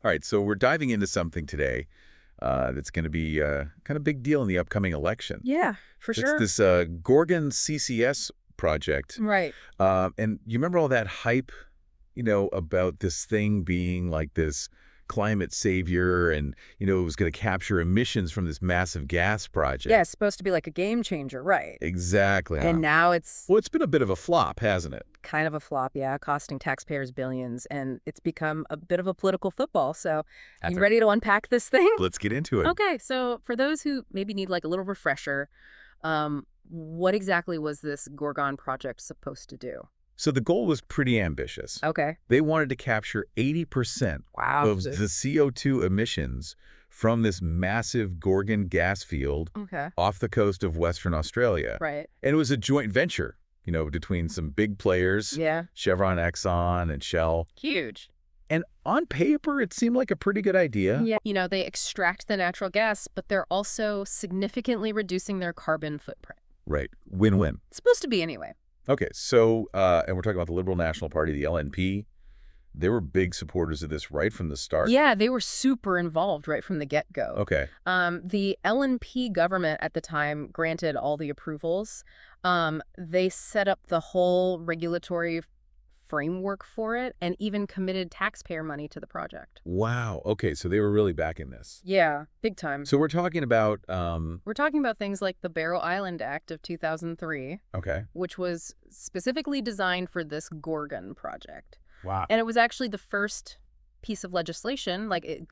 All right, so we're diving into something today that's going to be kind of big deal in the upcoming election. Yeah, for It's sure. this Gorgon CCS project. Right. And you remember all that hype, about this thing being like this climate savior and, it was going to capture emissions from this massive gas Yeah, project. it's supposed to be like a game changer, right? Exactly. And now it's Well, it's been a bit of a flop, hasn't it? kind of a flop, yeah, costing taxpayers billions, and it's become a bit of a political football. So, That's you right. ready to unpack this thing? Let's get into it. Okay, so for those who maybe need like a little refresher, what exactly was this Gorgon project supposed to do? So the goal was pretty ambitious. Okay. They wanted to capture 80% Wow. of the CO2 emissions from this massive Gorgon gas field Okay. off the coast of Western Australia. Right. And it was a joint venture, between some big players, Yeah. Chevron, Exxon, and Shell. Huge. And on paper, it seemed like a pretty good idea. Yeah. You know, they extract the natural gas, but they're also significantly reducing their carbon footprint. Right. Win-win. It's supposed to be anyway. Okay, so, and we're talking about the Liberal National Party, the LNP. They were big supporters of this right from the start. Yeah, they were super involved right from the get-go. Okay. The LNP government at the time granted all the approvals. They set up the whole regulatory framework for it and even committed taxpayer money to the project. Wow. Okay, so they were really backing this. Yeah, big time. So we're talking about, We're talking about things like the Barrow Island Act of 2003, okay. which was specifically designed for this Gorgon project. Wow. And it was actually the first piece of legislation,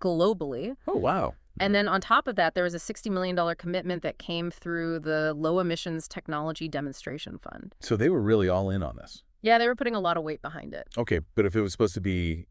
globally. Oh, wow. And then on top of that, there was a $60 million commitment that came through the Low Emissions Technology Demonstration Fund. So they were really all in on this. Yeah, they were putting a lot of weight behind it. Okay, but if it was supposed to be,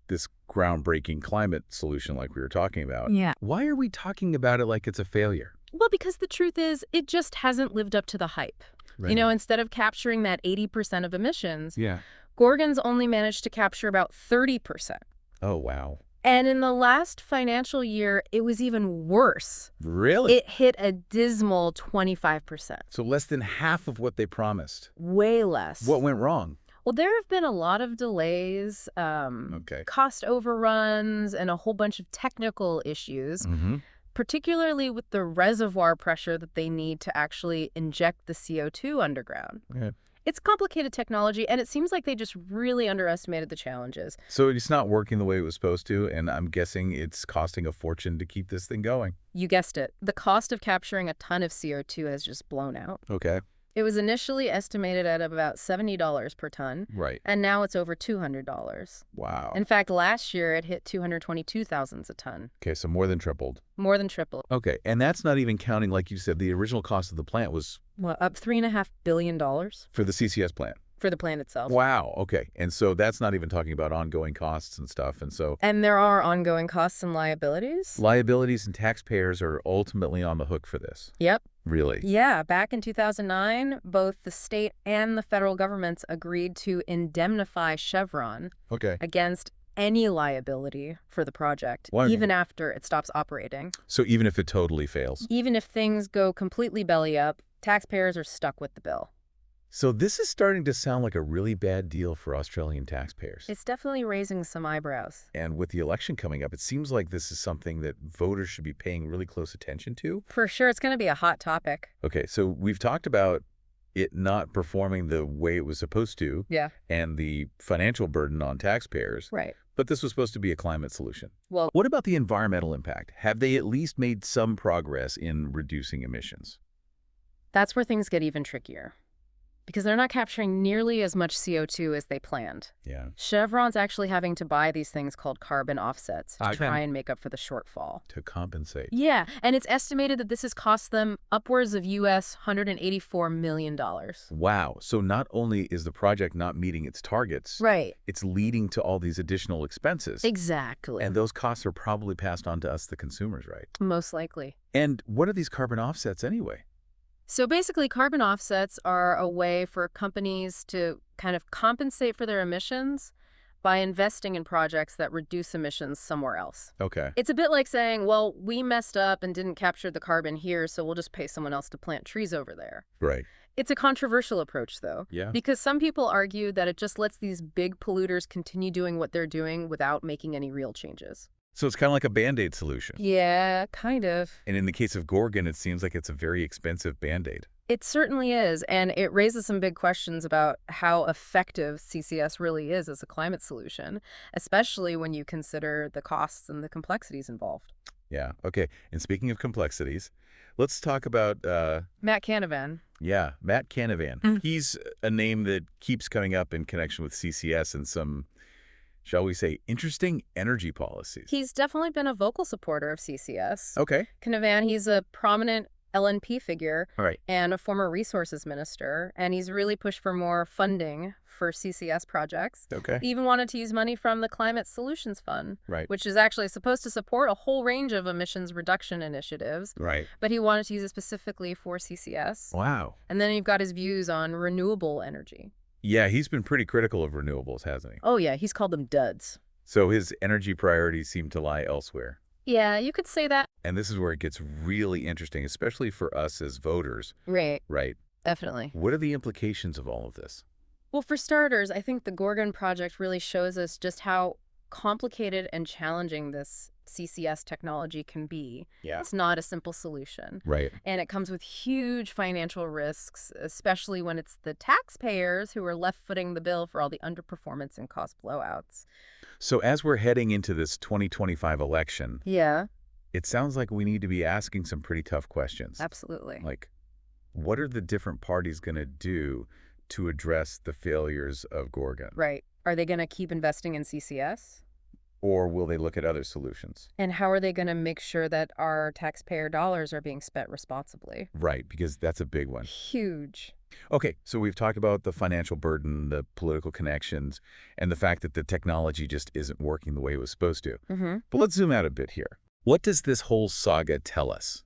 this groundbreaking climate solution like we were talking about, Yeah. why are we talking about it like it's a failure? Well, because the truth is, it just hasn't lived up to the hype. Right. You know, instead of capturing that 80% of emissions, Yeah. Gorgon's only managed to capture about 30%. Oh, wow. And in the last financial year, it was even worse. Really? It hit a dismal 25%. So less than half of what they promised. Way less. What went wrong? Well, there have been a lot of delays, Okay. cost overruns, and a whole bunch of technical issues, Mm-hmm. particularly with the reservoir pressure that they need to actually inject the CO2 underground. Okay. It's complicated technology, and it seems like they just really underestimated the challenges. So it's not working the way it was supposed to, and I'm guessing it's costing a fortune to keep this thing going. You guessed it. The cost of capturing a ton of CO2 has just blown out. Okay. It was initially estimated at about $70 per ton, Right. and now it's over $200. Wow. In fact, last year it hit $222,000 a ton. Okay, so more than tripled. More than triple. Okay, and that's not even counting, like you said, the original cost of the plant was Well, up $3.5 billion for the CCS plant. for the plant itself. Wow, okay. And so that's not even talking about ongoing costs and stuff. And so And there are ongoing costs and liabilities? liabilities and taxpayers are ultimately on the hook for this. Yep. Really? Yeah, back in 2009, both the state and the federal governments agreed to indemnify Chevron Okay. against any liability for the project, Wonderful. even after it stops operating. So even if it totally fails. Even if things go completely belly up, taxpayers are stuck with the bill. So this is starting to sound like a really bad deal for Australian taxpayers. It's definitely raising some eyebrows. And with the election coming up, it seems like this is something that voters should be paying really close attention to. For sure, it's going to be a hot topic. Okay, so we've talked about it not performing the way it was supposed to. Yeah. And the financial burden on taxpayers. Right. But this was supposed to be a climate solution. Well, What about the environmental impact? Have they at least made some progress in reducing emissions? that's where things get even trickier. Because they're not capturing nearly as much CO2 as they planned. Yeah. Chevron's actually having to buy these things called carbon offsets to Okay. try and make up for the shortfall. To compensate. Yeah, and it's estimated that this has cost them upwards of US $184 million. Wow. So not only is the project not meeting its targets, Right. it's leading to all these additional expenses. Exactly. And those costs are probably passed on to us, the consumers, right? Most likely. And what are these carbon offsets anyway? So basically, carbon offsets are a way for companies to kind of compensate for their emissions by investing in projects that reduce emissions somewhere else. Okay. It's a bit like saying, well, we messed up and didn't capture the carbon here, so we'll just pay someone else to plant trees over there. Right. It's a controversial approach, though, Yeah. because some people argue that it just lets these big polluters continue doing what they're doing without making any real changes. So it's kind of like a Band-Aid solution. Yeah, kind of. And in the case of Gorgon, it seems like it's a very expensive Band-Aid. It certainly is, and it raises some big questions about how effective CCS really is as a climate solution, especially when you consider the costs and the complexities involved. Yeah. Okay. And speaking of complexities, let's talk about, Matt Canavan. yeah, Matt Canavan. Mm. He's a name that keeps coming up in connection with CCS and some, shall we say, interesting energy policies. He's definitely been a vocal supporter of CCS. Okay. Canavan, he's a prominent LNP figure All right. and a former resources minister, and he's really pushed for more funding for CCS projects. Okay. He even wanted to use money from the Climate Solutions Fund, Right. which is actually supposed to support a whole range of emissions reduction initiatives, Right. but he wanted to use it specifically for CCS. Wow. And then you've got his views on renewable energy. Yeah, he's been pretty critical of renewables, hasn't he? Oh yeah, he's called them duds. So his energy priorities seem to lie elsewhere. Yeah, you could say that. And this is where it gets really interesting, especially for us as voters, Right, right? definitely. What are the implications of all of this? Well, for starters, I think the Gorgon project really shows us just how complicated and challenging this CCS technology can be. Yeah. It's not a simple solution. Right. And it comes with huge financial risks, especially when it's the taxpayers who are left footing the bill for all the underperformance and cost blowouts. So as we're heading into this 2025 election, Yeah, it sounds like we need to be asking some pretty tough questions. absolutely. Like, what are the different parties going to do to address the failures of Gorgon? Right. Are they going to keep investing in CCS? Or will they look at other solutions? And how are they going to make sure that our taxpayer dollars are being spent responsibly? Right, because that's a big one. Huge. Okay, so we've talked about the financial burden, the political connections, and the fact that the technology just isn't working the way it was supposed to. Mm-hmm. But let's zoom out a bit here. What does this whole saga tell us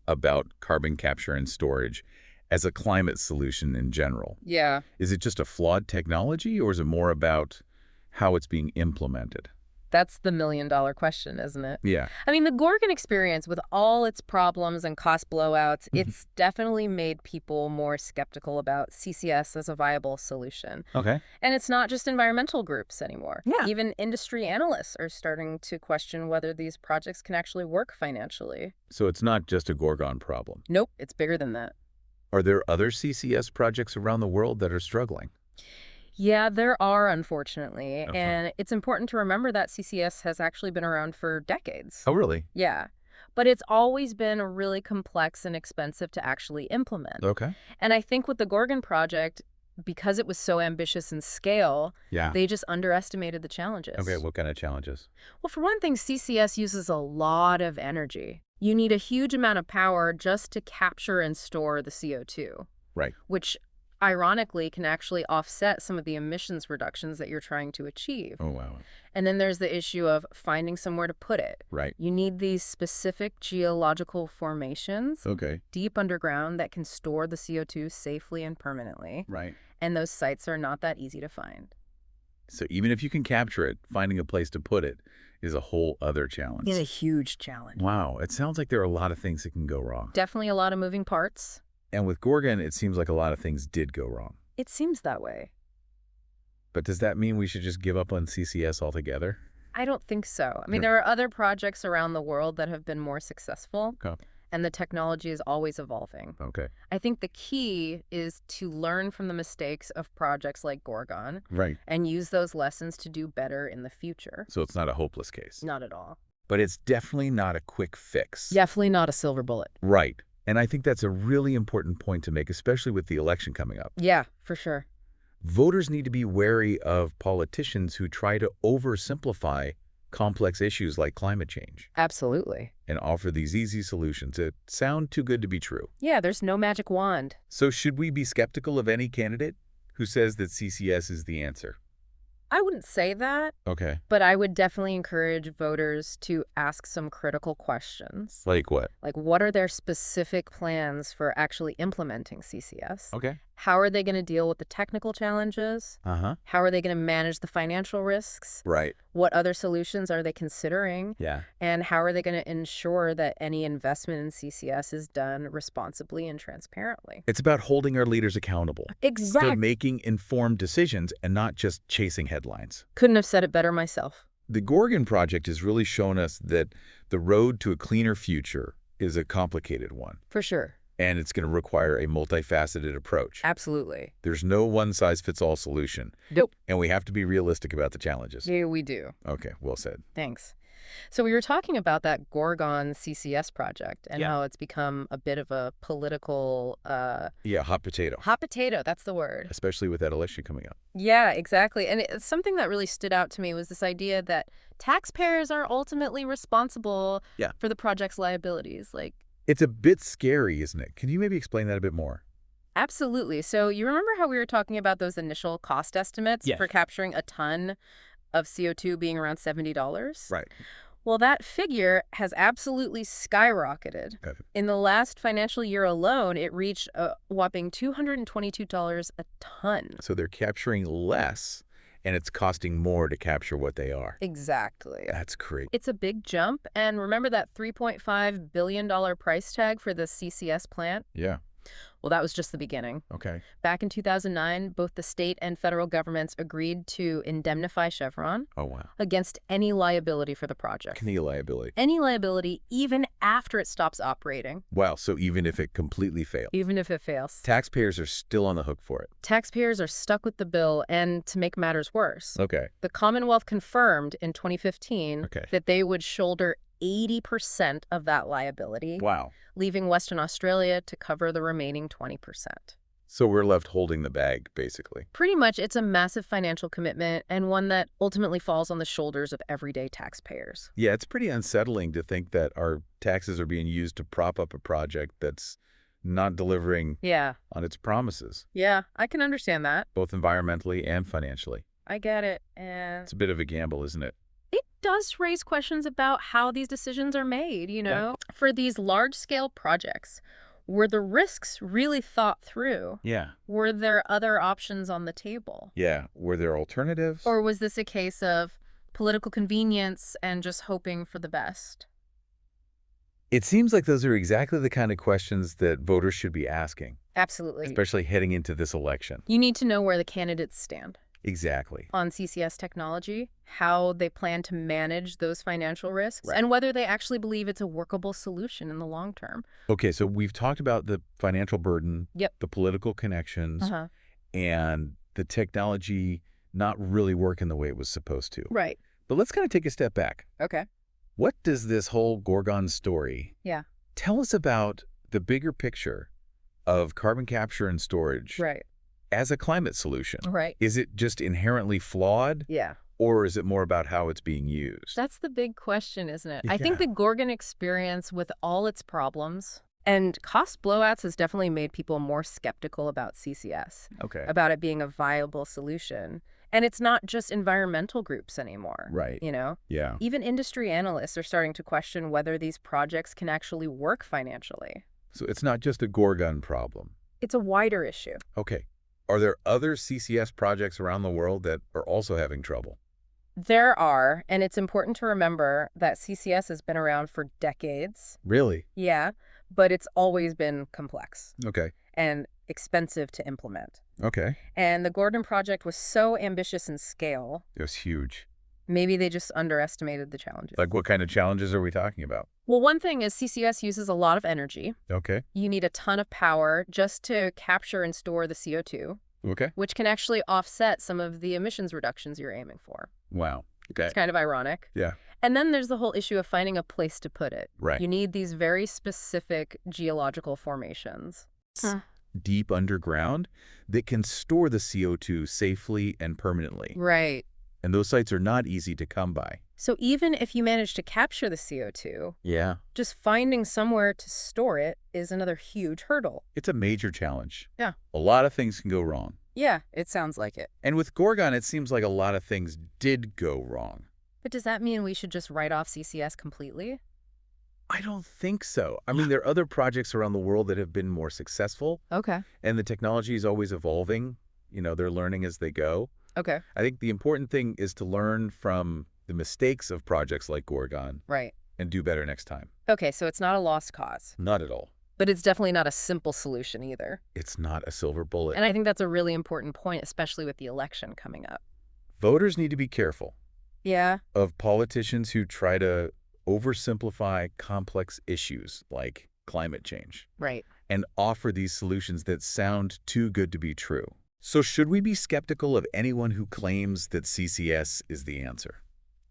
about carbon capture and storage as a climate solution in general? Yeah. Is it just a flawed technology, or is it more about how it's being implemented? That's the million-dollar question, isn't it? Yeah. I mean, the Gorgon experience, with all its problems and cost blowouts, it's definitely made people more skeptical about CCS as a viable solution. Okay. And it's not just environmental groups anymore. Yeah. Even industry analysts are starting to question whether these projects can actually work financially. So it's not just a Gorgon problem. Nope, it's bigger than that. Are there other CCS projects around the world that are struggling? Yeah, there are, unfortunately. Okay. And it's important to remember that CCS has actually been around for decades. Oh, really? Yeah. But it's always been really complex and expensive to actually implement. Okay. And I think with the Gorgon project, because it was so ambitious in scale, Yeah. they just underestimated the challenges. Okay, what kind of challenges? Well, for one thing, CCS uses a lot of energy. You need a huge amount of power just to capture and store the CO2. Right. Which ironically can actually offset some of the emissions reductions that you're trying to achieve. Oh, wow. And then there's the issue of finding somewhere to put it. Right. You need these specific geological formations Okay. deep underground that can store the CO2 safely and permanently. Right. And those sites are not that easy to find. So even if you can capture it, finding a place to put it is a whole other challenge. It's a huge challenge. Wow. It sounds like there are a lot of things that can go wrong. Definitely a lot of moving parts. And with Gorgon, it seems like a lot of things did go wrong. It seems that way. But does that mean we should just give up on CCS altogether? I don't think so. I mean, Hmm. there are other projects around the world that have been more successful, Okay. and the technology is always evolving. Okay. I think the key is to learn from the mistakes of projects like Gorgon Right. and use those lessons to do better in the future. So it's not a hopeless case. Not at all. But it's definitely not a quick fix. Definitely not a silver bullet. Right. And I think that's a really important point to make, especially with the election coming up. Yeah, for sure. Voters need to be wary of politicians who try to oversimplify complex issues like climate change Absolutely. and offer these easy solutions that sound too good to be true. Yeah, there's no magic wand. So should we be skeptical of any candidate who says that CCS is the answer? I wouldn't say that, Okay. but I would definitely encourage voters to ask some critical questions. Like what? Like, what are their specific plans for actually implementing CCS? Okay. How are they going to deal with the technical challenges? Uh-huh. How are they going to manage the financial risks? Right. What other solutions are they considering? Yeah. And how are they going to ensure that any investment in CCS is done responsibly and transparently? It's about holding our leaders accountable to Exactly. making informed decisions and not just chasing headlines. Couldn't have said it better myself. The Gorgon Project has really shown us that the road to a cleaner future is a complicated one, For sure. and it's going to require a multifaceted approach. Absolutely. There's no one-size-fits-all solution, Nope. and we have to be realistic about the challenges. Yeah, we do. Okay, well said. Thanks. So we were talking about that Gorgon CCS project and Yeah. how it's become a bit of a political Yeah, hot potato, hot potato. That's the word. especially with that election coming up. Yeah, exactly. And something that really stood out to me was this idea that taxpayers are ultimately responsible Yeah. for the project's liabilities. Like, It's a bit scary, isn't it? Can you maybe explain that a bit more? absolutely. So you remember how we were talking about those initial cost estimates Yes. for capturing a ton of CO2 being around $70? Right. Well, that figure has absolutely skyrocketed. Got it. In the last financial year alone, it reached a whopping $222 a ton. So they're capturing less, and it's costing more to capture what they are. Exactly. That's great. It's a big jump. And remember that $3.5 billion price tag for the CCS plant? Yeah. Well, that was just the beginning. Okay. Back in 2009, both the state and federal governments agreed to indemnify Chevron Oh, wow. against any liability for the project. Any liability. Any liability, even after it stops operating, Wow, so even if it completely failed, even if it fails. taxpayers are still on the hook for it. Taxpayers are stuck with the bill, and to make matters worse, Okay. the Commonwealth confirmed in 2015 Okay. that they would shoulder 80% of that liability, Wow. leaving Western Australia to cover the remaining 20%. So we're left holding the bag, basically. Pretty much, it's a massive financial commitment and one that ultimately falls on the shoulders of everyday taxpayers. Yeah, it's pretty unsettling to think that our taxes are being used to prop up a project that's not delivering Yeah. on its promises, Yeah, I can understand that. both environmentally and financially. I get it. And It's a bit of a gamble, isn't it? it does raise questions about how these decisions are made, you know? For these large-scale projects, were the risks really thought through? Yeah. Were there other options on the table? Yeah. Were there alternatives? Or was this a case of political convenience and just hoping for the best? It seems like those are exactly the kind of questions that voters should be asking, Absolutely. especially heading into this election. You need to know where the candidates stand Exactly. on CCS technology, how they plan to manage those financial risks, Right. and whether they actually believe it's a workable solution in the long term. Okay, so we've talked about the financial burden, Yep. the political connections, Uh-huh. and the technology not really working the way it was supposed to. Right. But let's kind of take a step back. Okay. What does this whole Gorgon story Yeah. tell us about the bigger picture of carbon capture and storage Right. as a climate solution? Right. Is it just inherently flawed, Yeah. or is it more about how it's being used? That's the big question, isn't it? I think Yeah. the Gorgon experience, with all its problems and cost blowouts, has definitely made people more skeptical about CCS, Okay. about it being a viable solution. And it's not just environmental groups anymore. Right. You know? Yeah. Even industry analysts are starting to question whether these projects can actually work financially. So it's not just a Gorgon problem. It's a wider issue. Okay. Are there other CCS projects around the world that are also having trouble? There are, and it's important to remember that CCS has been around for decades. Really? Yeah, but it's always been complex Okay. and expensive to implement. Okay. And the Gordon project was so ambitious in scale, It was huge. maybe they just underestimated the challenges. Like, what kind of challenges are we talking about? Well, one thing is CCS uses a lot of energy. Okay. You need a ton of power just to capture and store the CO2, Okay. which can actually offset some of the emissions reductions you're aiming for. Wow. Okay. It's kind of ironic. Yeah. And then there's the whole issue of finding a place to put it. Right. You need these very specific geological formations. Deep underground that can store the CO2 safely and permanently. Right. And those sites are not easy to come by. So even if you manage to capture the CO2, Yeah. just finding somewhere to store it is another huge hurdle. It's a major challenge. Yeah. A lot of things can go wrong. Yeah, it sounds like it. And with Gorgon, it seems like a lot of things did go wrong. But does that mean we should just write off CCS completely? I don't think so. I mean, there are other projects around the world that have been more successful, Okay. and the technology is always evolving. They're learning as they go. Okay. I think the important thing is to learn from the mistakes of projects like Gorgon Right. and do better next time. Okay, so it's not a lost cause, Not at all. but it's definitely not a simple solution either. It's not a silver bullet. And I think that's a really important point, especially with the election coming up. Voters need to be careful Yeah. of politicians who try to oversimplify complex issues like climate change Right. and offer these solutions that sound too good to be true. So should we be skeptical of anyone who claims that CCS is the answer?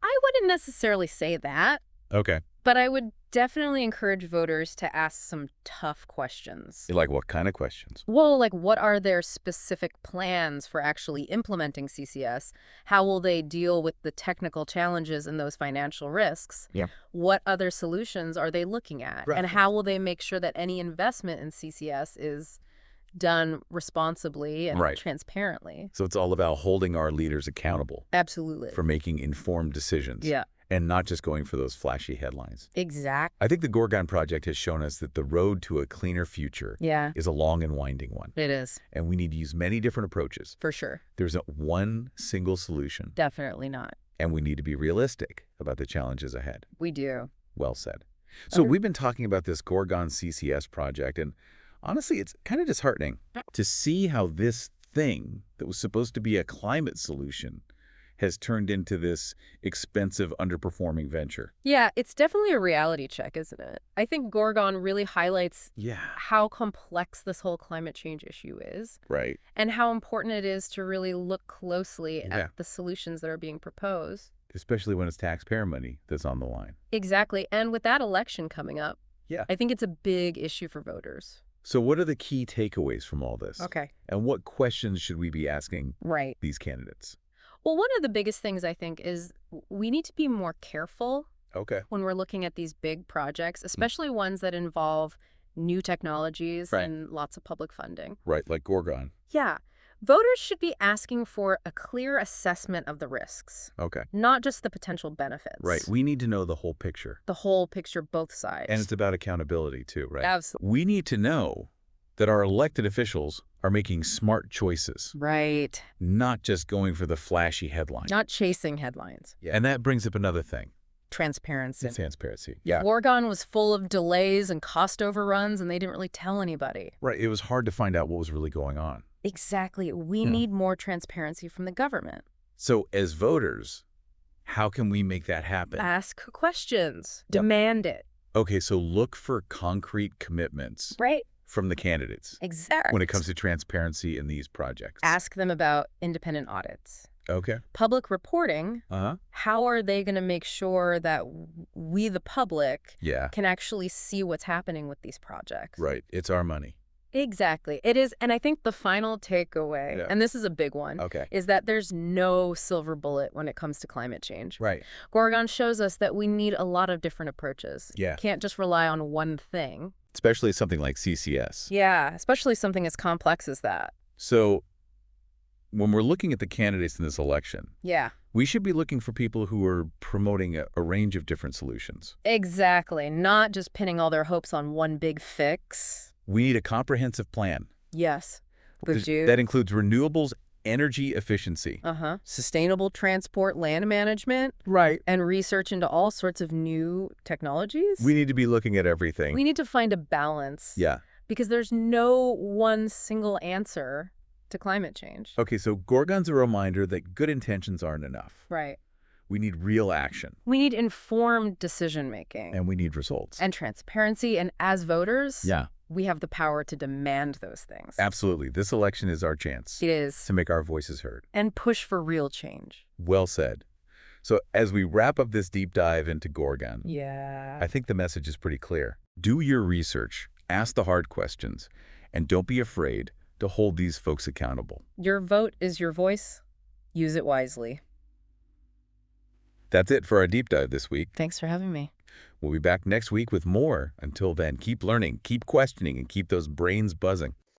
I wouldn't necessarily say that, Okay. but I would definitely encourage voters to ask some tough questions. Like what kind of questions? Well, like what are their specific plans for actually implementing CCS? How will they deal with the technical challenges and those financial risks? Yeah. What other solutions are they looking at? Right. And how will they make sure that any investment in CCS is done responsibly and Right. transparently? So it's all about holding our leaders accountable Absolutely. for making informed decisions. Yeah. And not just going for those flashy headlines. Exactly. I think the Gorgon Project has shown us that the road to a cleaner future Yeah, is a long and winding one. it is. And we need to use many different approaches. For sure. There's not one single solution. Definitely not. And we need to be realistic about the challenges ahead. We do. Well said. So Okay. we've been talking about this Gorgon CCS project, and honestly, it's kind of disheartening to see how this thing that was supposed to be a climate solution has turned into this expensive, underperforming venture. Yeah, it's definitely a reality check, isn't it? I think Gorgon really highlights Yeah. how complex this whole climate change issue is Right. and how important it is to really look closely Yeah. at the solutions that are being proposed. Especially when it's taxpayer money that's on the line. Exactly. And with that election coming up, Yeah. I think it's a big issue for voters. So what are the key takeaways from all this? Okay. And what questions should we be asking Right. these candidates? Well, one of the biggest things I think is we need to be more careful Okay. when we're looking at these big projects, especially ones that involve new technologies Right. and lots of public funding. Right, like Gorgon. Yeah. Voters should be asking for a clear assessment of the risks, Okay. not just the potential benefits. Right. We need to know the whole picture. The whole picture, both sides. And it's about accountability too, right? Absolutely. We need to know that our elected officials are making smart choices, Right. not just going for the flashy headline. Not chasing headlines. Yeah. And that brings up another thing. Transparency. Transparency. Yeah. Gorgon was full of delays and cost overruns, and they didn't really tell anybody. Right. It was hard to find out what was really going on. Exactly. We Yeah. need more transparency from the government. So as voters, how can we make that happen? Ask questions. Yep. Demand it. Okay, so look for concrete commitments Right? from the candidates Exactly. when it comes to transparency in these projects. Ask them about independent audits. Okay. Public reporting. Uh-huh. How are they going to make sure that we, the public, Yeah. can actually see what's happening with these projects? Right. It's our money. Exactly. It is. And I think the final takeaway, Yeah. and this is a big one, Okay. is that there's no silver bullet when it comes to climate change. Right. Gorgon shows us that we need a lot of different approaches. Yeah. Can't just rely on one thing. Especially something like CCS. Yeah, especially something as complex as that. So when we're looking at the candidates in this election, Yeah, we should be looking for people who are promoting a range of different solutions. exactly. Not just pinning all their hopes on one big fix. We need a comprehensive plan. Yes, we do. That includes renewables, energy efficiency. Sustainable transport, land management, Right. and research into all sorts of new technologies. We need to be looking at everything. We need to find a balance. Yeah. Because there's no one single answer to climate change. Okay, so Gorgon's a reminder that good intentions aren't enough. Right. We need real action. We need informed decision-making. And we need results. And transparency. And as voters, Yeah, we have the power to demand those things. absolutely. This election is our chance It is. to make our voices heard. And push for real change. Well said. So as we wrap up this deep dive into Gorgon, Yeah. I think the message is pretty clear. Do your research, ask the hard questions, and don't be afraid to hold these folks accountable. Your vote is your voice. Use it wisely. That's it for our deep dive this week. Thanks for having me. We'll be back next week with more. Until then, keep learning, keep questioning, and keep those brains buzzing.